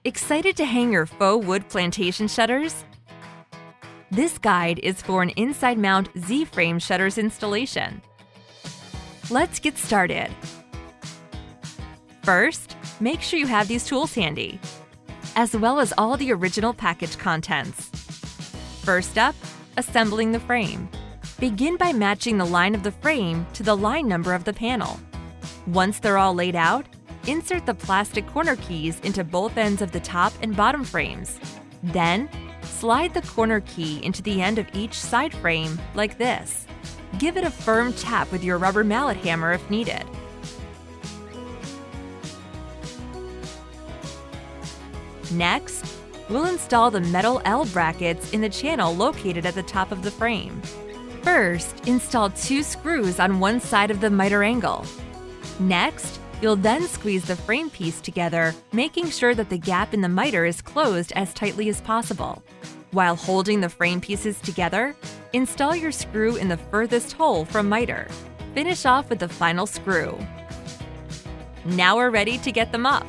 Excited to hang your faux wood plantation shutters? This guide is for an inside mount Z-frame shutters installation. Let's get started. First, make sure you have these tools handy, as well as all the original package contents. First up, assembling the frame. Begin by matching the line of the frame to the line number of the panel. Once they're all laid out, insert the plastic corner keys into both ends of the top and bottom frames. Then, slide the corner key into the end of each side frame like this. Give it a firm tap with your rubber mallet hammer if needed. Next, we'll install the metal L brackets in the channel located at the top of the frame. First, install 2 screws on one side of the miter angle. Next, you'll then squeeze the frame piece together, making sure that the gap in the miter is closed as tightly as possible. While holding the frame pieces together, install your screw in the furthest hole from miter. Finish off with the final screw. Now we're ready to get them up.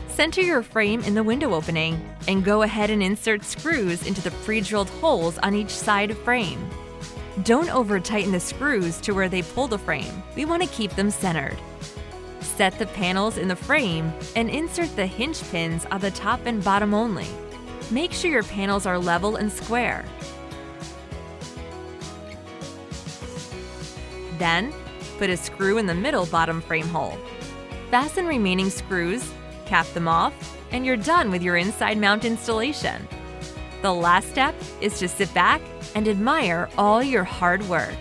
Center your frame in the window opening and go ahead and insert screws into the pre-drilled holes on each side frame. Don't over-tighten the screws to where they pull the frame. We want to keep them centered. Set the panels in the frame and insert the hinge pins on the top and bottom only. Make sure your panels are level and square. Then, put a screw in the middle bottom frame hole. Fasten remaining screws, cap them off, and you're done with your inside mount installation. The last step is to sit back and admire all your hard work.